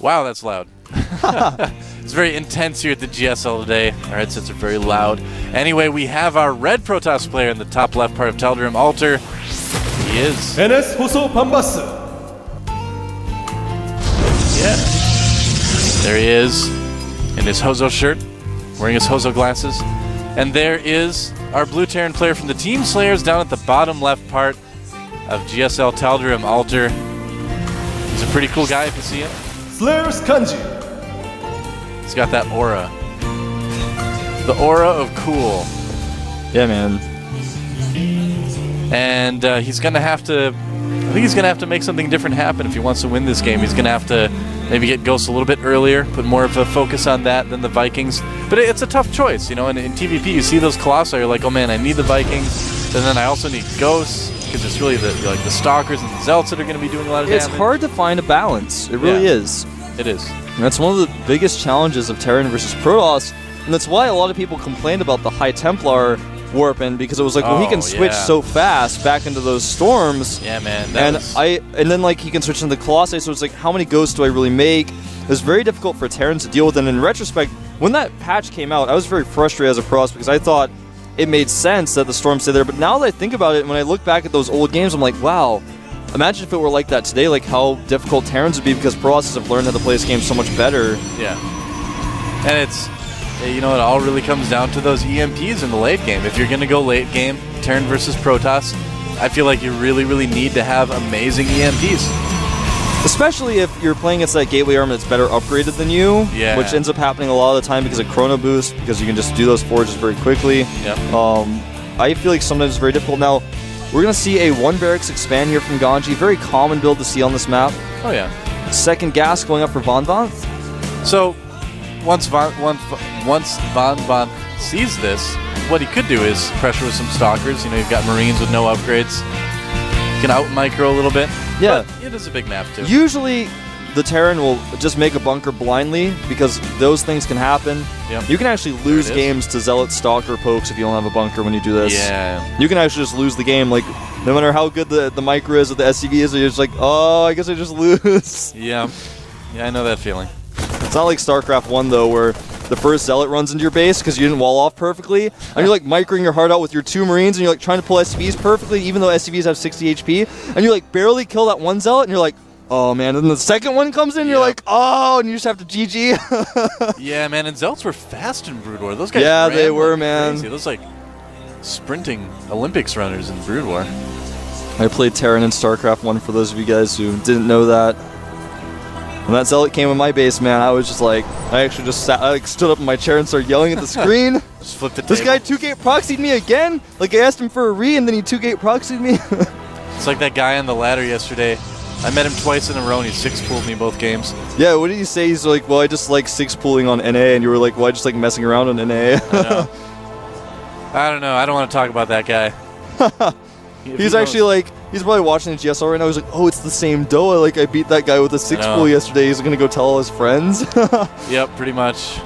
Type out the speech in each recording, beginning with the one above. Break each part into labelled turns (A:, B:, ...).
A: Wow, that's loud. It's very intense here at the GSL today. Our headsets are very loud. Anyway, we have our red Protoss player in the top left part of Tal'Darim Altar. He is.
B: NS Hoso Pambas.
A: Yeah. There he is in his Hozo shirt, wearing his Hozo glasses. And there is our blue Terran player from the Team Slayers down at the bottom left part of GSL Tal'Darim Altar. He's a pretty cool guy if you see him.
B: Slayers Kanji.
A: He's got that aura. The aura of cool.
C: Yeah, man.
A: And he's going to have to... I think he's going to have to make something different happen if he wants to win this game. He's going to have to maybe get Ghost a little bit earlier, put more of a focus on that than the Vikings. But it's a tough choice, you know. And in TVP, you see those Colossi, you're like, oh man, I need the Vikings, and then I also need Ghosts, because it's really the Stalkers and the Zelts that are going to be doing a lot of damage.
C: It's hard to find a balance. It really is.
A: It is.
C: And that's one of the biggest challenges of Terran versus Protoss, and that's why a lot of people complained about the High Templar warping, because it was like, well, he can switch so fast back into those storms.
A: Yeah, man.
C: And then like he can switch into the Colossi, so it's like, how many Ghosts do I really make? It was very difficult for Terrans to deal with, and in retrospect, when that patch came out, I was very frustrated as a Protoss because I thought it made sense that the storms stay there. But now that I think about it, and when I look back at those old games, I'm like, wow, imagine if it were like that today, like how difficult Terrans would be, because Protosses have learned how to play this game so much better.
A: Yeah. And it's, you know, it all really comes down to those EMPs in the late game. If you're going to go late game, Terran versus Protoss, I feel like you really, really need to have amazing EMPs.
C: Especially if you're playing against that gateway arm that's better upgraded than you, which ends up happening a lot of the time because of Chrono Boost, because you can just do those forges very quickly.
A: Yep.
C: I feel like sometimes it's very difficult. Now, we're going to see a 1 barracks expand here from GanZI. Very common build to see on this map.
A: Oh, yeah.
C: Second gas going up for vanvanth.
A: So, once vanvanth sees this, what he could do is pressure with some Stalkers. You know, you've got Marines with no upgrades. You can out-micro a little bit.
C: Yeah.
A: But it is a big map, too.
C: Usually, the Terran will just make a bunker blindly, because those things can happen.
A: Yep.
C: You can actually lose games to Zealot Stalker pokes if you don't have a bunker when you do this.
A: Yeah.
C: You can actually just lose the game. Like, no matter how good the micro is or the SCV is, you're just like, oh, I guess I just lose.
A: Yeah. Yeah, I know that feeling.
C: It's not like StarCraft 1, though, where the first Zealot runs into your base because you didn't wall off perfectly, and you're like microing your heart out with your 2 Marines, and you're like trying to pull SCVs perfectly, even though SCVs have 60 HP, and you like barely kill that one Zealot, and you're like, oh man, and then the second one comes in, you're like, oh, and you just have to GG.
A: Yeah, man, and Zelts were fast in Brood War. Those guys ran
C: they were,
A: like
C: man.
A: Crazy. Those like sprinting Olympics runners in Brood War.
C: I played Terran in StarCraft 1 for those of you guys who didn't know that. When that Zealot came in my base, man, I was just like, I actually just sat, I like stood up in my chair and started yelling at the screen.
A: Just flipped the
C: This guy 2-gate proxied me again? Like, I asked him for a re, and then he 2-gate proxied me.
A: It's like that guy on the ladder yesterday. I met him twice in a row, and he 6-pooled me both games.
C: Yeah, what did he say? He's like, well, I just like 6-pooling on NA, and you were like, well, I just like messing around on NA.
A: I don't know. I don't want to talk about that guy.
C: He's actually like, he's probably watching the GSL right now. He's like, oh, it's the same Doa. Like, I beat that guy with a 6-pool yesterday. He's going to go tell all his friends.
A: Yep, pretty much.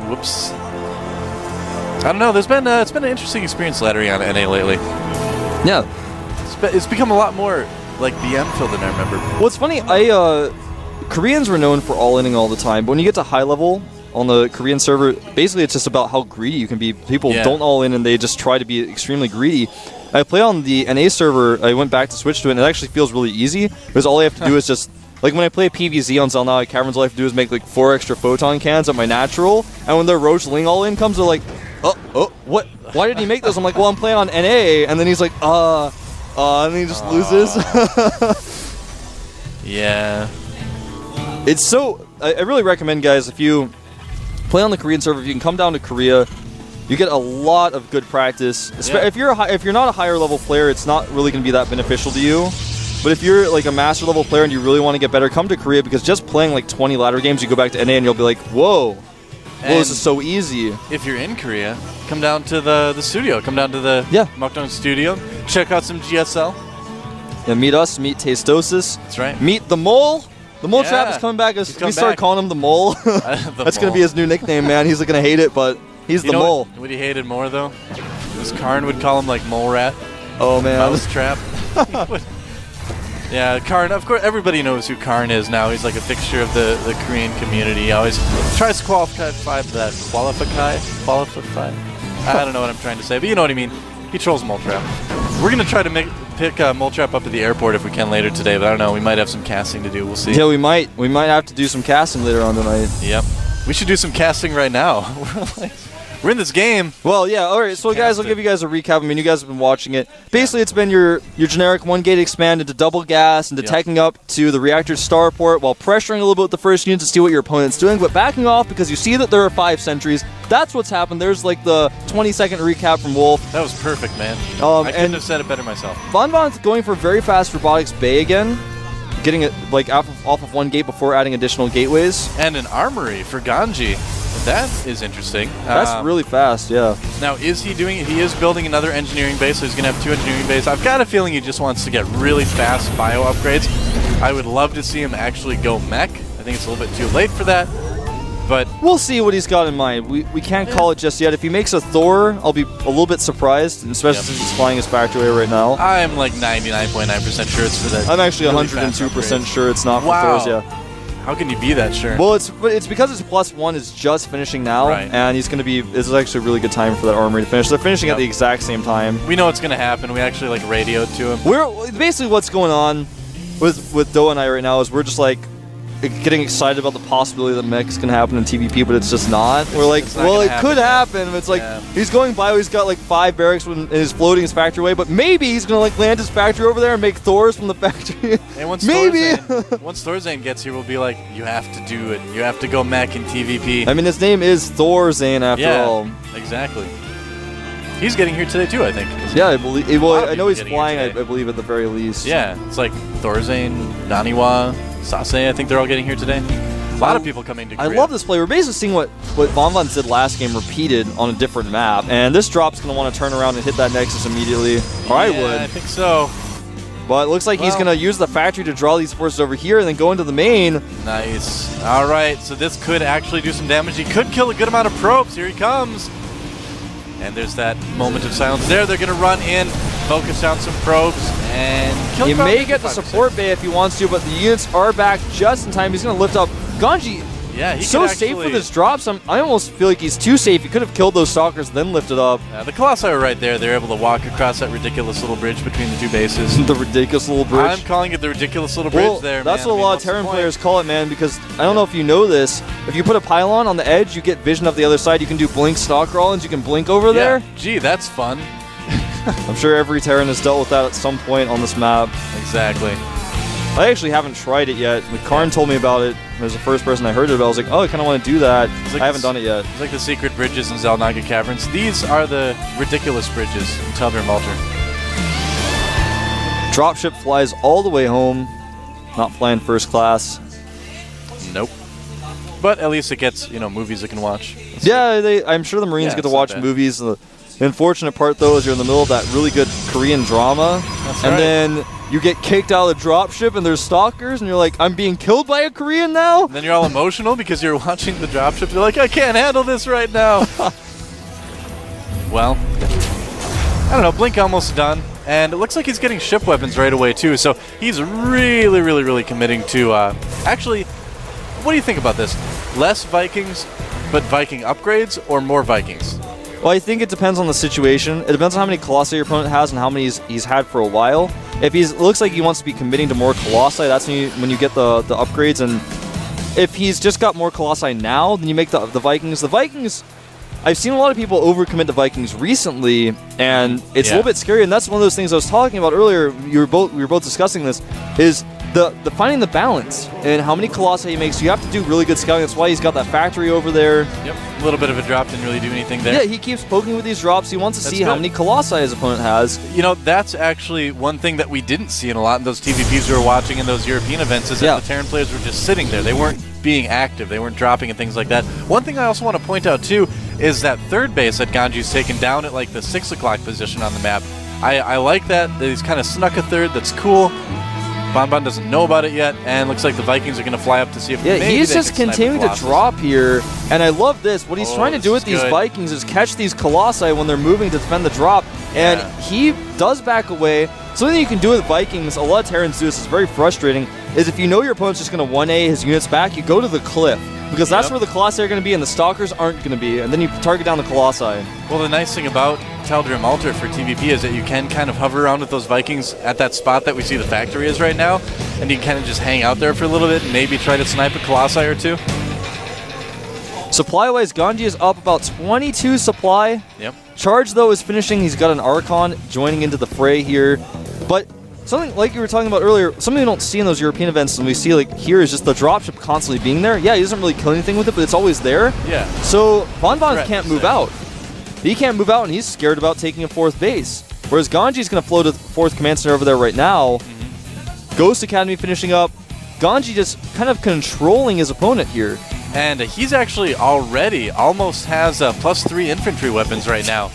A: Whoops. I don't know. It's been an interesting experience laddering on NA lately.
C: Yeah.
A: It's become a lot more like BM filled than I remember.
C: Well, it's funny. Koreans were known for all-inning all the time, but when you get to high level on the Korean server, basically it's just about how greedy you can be. People don't all-in, and they just try to be extremely greedy. I play on the NA server. I went back to switch to it, and it actually feels really easy, because all I have to do is just, like when I play PvZ on Zelna, Caverns, all I have to do is make like 4 extra photon cans at my natural, and when their Roach Ling all-in comes, they're like, oh, what? Why did he make those? I'm like, well, I'm playing on NA, and then he's like, and then he just loses.
A: Yeah.
C: It's so, I really recommend, guys, if you play on the Korean server, if you can come down to Korea, you get a lot of good practice. If you're not a higher level player, it's not really going to be that beneficial to you. But if you're like a master level player and you really want to get better, come to Korea, because just playing like 20 ladder games, you go back to NA and you'll be like, whoa, this is so easy.
A: If you're in Korea, come down to the studio. Come down to the Mukdong studio. Check out some GSL.
C: Yeah, meet us, meet Tastosis.
A: That's right.
C: Meet the Mole. The Mole Trap is coming back. We started calling him the Mole. That's going to be his new nickname, man. He's going to hate it, but he's the Mole.
A: What he hated more, though? Was Karn would call him, like, Mole Rat.
C: Oh, man.
A: Mouse Trap. Yeah, Karn, of course, everybody knows who Karn is now. He's like a fixture of the Korean community. He always tries to qualify. I don't know what I'm trying to say, but you know what I mean. He trolls Moltrap. We're going to try to pick Moltrap up at the airport if we can later today, but I don't know. We might have some casting to do. We'll see.
C: Yeah, we might. We might have to do some casting later on tonight.
A: Yep. We should do some casting right now. We're in this game.
C: Well, yeah, all right. So, guys, I'll give you guys a recap. I mean, you guys have been watching it. Basically, it's been your generic one-gate expand into double gas, into teching up to the reactor's starport while pressuring a little bit with the first unit to see what your opponent's doing, but backing off because you see that there are 5 sentries. That's what's happened. There's like the 20-second recap from Wolf.
A: That was perfect, man. I couldn't have said it better myself.
C: vanvanth going for very fast robotics bay again, getting it like off of one gate before adding additional gateways.
A: And an armory for GanZI. That is interesting.
C: That's really fast, yeah.
A: Now, is he doing it? He is building another engineering base, so he's going to have 2 engineering bases. I've got a feeling he just wants to get really fast bio upgrades. I would love to see him actually go mech. I think it's a little bit too late for that, but
C: we'll see what he's got in mind. We can't call it just yet. If he makes a Thor, I'll be a little bit surprised, especially since he's flying his factory right now.
A: I'm like 99.9% sure it's for that.
C: I'm actually 102% sure it's not for Thor's, yeah.
A: How can you be that sure?
C: Well, it's because his +1 is just finishing now, and he's going to be. This is actually a really good time for that armory to finish. They're finishing at the exact same time.
A: We know it's going to happen. We actually like radioed to him.
C: We're basically what's going on with Doa and I right now is we're just like getting excited about the possibility that mech is going to happen in TVP, but it's just not. We're like, well, it could happen. It's like he's going bio. He's got like 5 barracks and he's floating his factory away, but maybe he's going to like land his factory over there and make Thors from the factory.
A: And once
C: maybe
A: once Thorzane gets here, we'll be like, you have to do it. You have to go mech in TVP.
C: I mean, his name is Thorzane after all.
A: Exactly. He's getting here today too, I think.
C: Yeah, I believe. Well, I know he's flying. I believe at the very least.
A: Yeah, it's like Thorzane, Naniwa, Sase. I think they're all getting here today. A lot of people coming to Korea.
C: I love this play. We're basically seeing what vanvanth did last game repeated on a different map, and this drop's going to want to turn around and hit that Nexus immediately. Or I would.
A: I think so.
C: But it looks like he's going to use the factory to draw these forces over here and then go into the main.
A: Nice. All right, so this could actually do some damage. He could kill a good amount of probes. Here he comes. And there's that moment of silence there. They're going to run in, focus down some probes, and kill.
C: He may get the support bay if he wants to, but the units are back just in time. He's going to lift up GanZI.
A: Yeah, he's
C: so safe with his drops. I almost feel like he's too safe. He could have killed those stalkers, then lifted up.
A: The Colossi are right there. They're able to walk across that ridiculous little bridge between the 2 bases.
C: The ridiculous little bridge.
A: I'm calling it the ridiculous little bridge there,
C: that's
A: man.
C: what a lot of Terran players call it, man, because I don't know if you know this. If you put a pylon on the edge, you get vision of the other side. You can do blink stock rollins. You can blink over there.
A: Gee, that's fun.
C: I'm sure every Terran has dealt with that at some point on this map.
A: Exactly.
C: I actually haven't tried it yet. Karn told me about it. It was the first person I heard it about. I was like, oh, I kind of want to do that. Like I haven't done it yet.
A: It's like the secret bridges in Xel'Naga Caverns. These are the ridiculous bridges in Tundra and Malter.
C: Dropship flies all the way home. Not flying first class.
A: Nope. But at least it gets, movies it can watch.
C: I'm sure the Marines get to watch movies. The unfortunate part, though, is you're in the middle of that really good Korean drama. Then you get kicked out of the dropship and there's stalkers and you're like, I'm being killed by a Korean now?
A: And then you're all emotional because you're watching the dropship. You're like, I can't handle this right now. Well, I don't know. Blink almost done. And it looks like he's getting ship weapons right away, too. So he's really, really, really committing to... actually, what do you think about this? Less Vikings, but Viking upgrades, or more Vikings?
C: Well, I think it depends on the situation. It depends on how many Colossi your opponent has and how many he's had for a while. If it looks like he wants to be committing to more Colossi, that's when you get the upgrades. And if he's just got more Colossi now, then you make the Vikings. The Vikings, I've seen a lot of people overcommit the Vikings recently, and it's a little bit scary. And that's one of those things I was talking about earlier. We were both discussing this. Is the finding the balance and how many Colossi he makes. You have to do really good scouting. That's why he's got that factory over there.
A: Yep, a little bit of a drop didn't really do anything there.
C: Yeah, he keeps poking with these drops. He wants to see how many Colossi his opponent has.
A: That's actually one thing that we didn't see in a lot in those TVPs we were watching in those European events is that the Terran players were just sitting there. They weren't being active. They weren't dropping and things like that. One thing I also want to point out, too, is that third base that GanZI's taken down at like the 6 o'clock position on the map. I like that he's kind of snuck a third. That's cool. vanvanth doesn't know about it yet, and looks like the Vikings are going to fly up to see if maybe
C: he's just continuing to drop here, and I love this. What he's trying to do with these Vikings is catch these Colossi when they're moving to defend the drop, and he does back away, something you can do with Vikings, a lot of Terrans do this, is very frustrating, is if you know your opponent's just going to 1A his units back, you go to the cliff. Because that's where the Colossi are going to be and the Stalkers aren't going to be, and then you target down the Colossi.
A: Well, the nice thing about Tal'Darim Altar for TVP is that you can kind of hover around with those Vikings at that spot that we see the factory is right now, and you can kind of just hang out there for a little bit and maybe try to snipe a Colossi or two.
C: Supply-wise, GanZI is up about 22 supply.
A: Yep.
C: Charge, though, is finishing. He's got an Archon joining into the fray here. But something like you were talking about earlier, something we don't see in those European events, and we see like here is just the dropship constantly being there. Yeah, he doesn't really kill anything with it, but it's always there.
A: Yeah.
C: So vanvanth can't move out. He can't move out, and he's scared about taking a 4th base. Whereas GanZi's going to float a 4th command center over there right now. Ghost Academy finishing up. GanZI just kind of controlling his opponent here.
A: And he's actually already almost has +3 infantry weapons right now.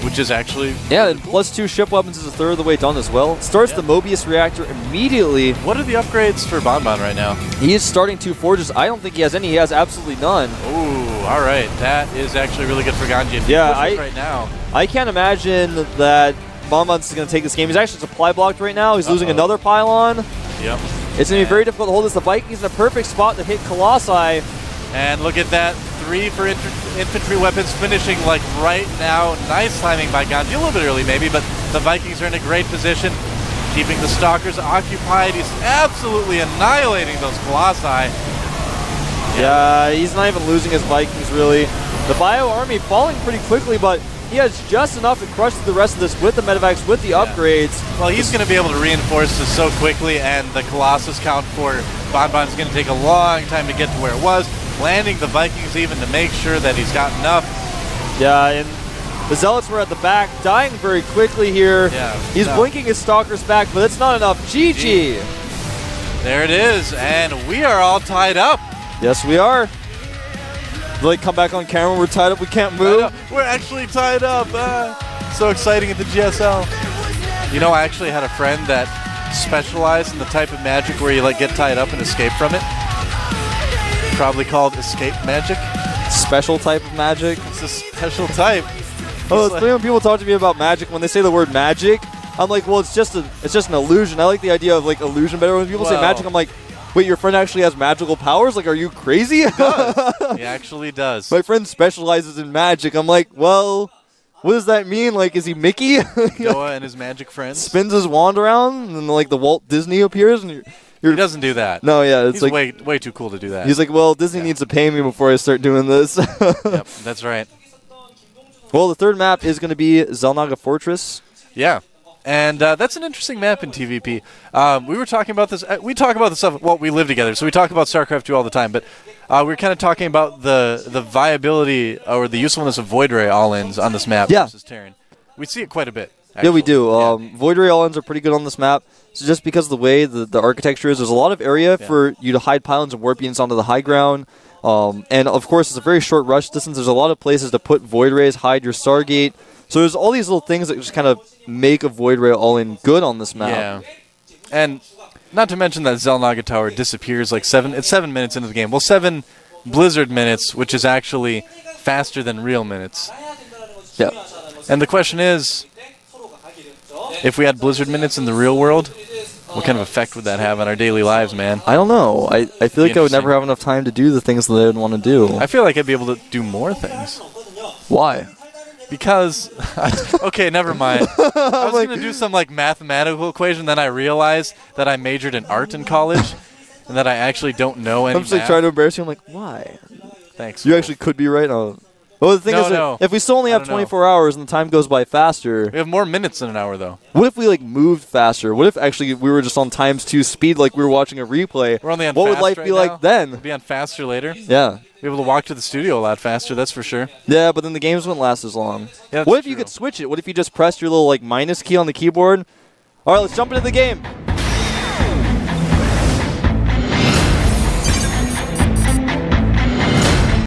A: Which is actually...
C: Yeah, and +2 ship weapons is a third of the way done as well. Starts the Mobius reactor immediately.
A: What are the upgrades for Bonbon right now?
C: He is starting 2 forges. I don't think he has any. He has absolutely none.
A: Ooh, all right. That is actually really good for GanZI.
C: Yeah,
A: right now.
C: I can't imagine that Bonbon's going to take this game. He's actually supply blocked right now. He's losing another pylon.
A: Yep.
C: It's going to be very difficult to hold this. The Vikings in a perfect spot to hit Colossi.
A: And look at that. 3 for infantry weapons finishing like right now. Nice timing by GanZI. A little bit early maybe, but the Vikings are in a great position. Keeping the Stalkers occupied. He's absolutely annihilating those Colossi.
C: Yeah, he's not even losing his Vikings really. The Bio army falling pretty quickly, but he has just enough to crush the rest of this with the medevacs, with the upgrades.
A: Well, he's going to be able to reinforce this so quickly, and the Colossus count for Bonbon is going to take a long time to get to where it was. Landing the Vikings even to make sure that he's got enough.
C: Yeah, and the Zealots were at the back, dying very quickly here.
A: Yeah,
C: he's blinking his Stalkers back, but it's not enough. GG!
A: There it is, and we are all tied up.
C: Yes, we are. Like, come back on camera, we're tied up, we can't move.
A: We're actually tied up. So exciting at the GSL. You know, I actually had a friend that specialized in the type of magic where you like get tied up and escape from it. Probably called escape magic.
C: Special type of magic?
A: It's a special type.
C: Oh, it's funny when people talk to me about magic, when they say the word magic, I'm like, well, it's just an illusion. I like the idea of like illusion better. When people say magic, I'm like, wait, your friend actually has magical powers? Like, are you crazy?
A: He does. He actually does.
C: My friend specializes in magic. I'm like, well, what does that mean? Like, is he Mickey?
A: Noah and his magic friends.
C: Spins his wand around, and like the Walt Disney appears, and
A: he doesn't do that.
C: No, yeah, it's
A: he's
C: like
A: way too cool to do that.
C: He's like, well, Disney needs to pay me before I start doing this.
A: Yep, that's right.
C: Well, the third map is going to be Xel'Naga Fortress.
A: Yeah. And that's an interesting map in TVP. We were talking about this. We talk about the stuff. Well, we live together, so we talk about StarCraft 2 all the time. But we were kind of talking about the viability or the usefulness of Void Ray all-ins on this map versus Terran. We see it quite a bit. Actually.
C: Yeah, we do. Void Ray all-ins are pretty good on this map. So just because of the way the architecture is, there's a lot of area for you to hide pylons and warp units onto the high ground. And of course, it's a very short rush distance. There's a lot of places to put Void Rays, hide your Stargate. So there's all these little things that just kind of make a Void Ray all-in good on this map.
A: Yeah. And not to mention that Xel'Naga Tower disappears like 7 minutes into the game. Well, 7 Blizzard minutes, which is actually faster than real minutes.
C: Yeah.
A: And the question is, if we had Blizzard minutes in the real world, what kind of effect would that have on our daily lives, man?
C: I don't know. I feel like I would never have enough time to do the things that I would want to do.
A: I feel like I'd be able to do more things.
C: Why?
A: Because, okay, never mind. I was going to do some like mathematical equation, then I realized that I majored in art in college, and that I actually don't know any
C: I'm just like trying to embarrass you. I'm like, why?
A: Thanks.
C: You actually could be right. Oh. Well, the thing is, that if we still only have 24 hours and the time goes by faster...
A: We have more minutes than an hour, though.
C: What if we like moved faster? What if actually we were just on ×2 speed like we were watching a replay?
A: We're only on
C: what
A: fast
C: would life
A: right
C: be
A: now?
C: like then?
A: We'll be on faster later.
C: Yeah.
A: Be able to walk to the studio a lot faster, that's for sure.
C: Yeah, but then the games wouldn't last as long.
A: Yeah,
C: what if you could switch it? What if you just pressed your little like minus key on the keyboard? All right, let's jump into the game.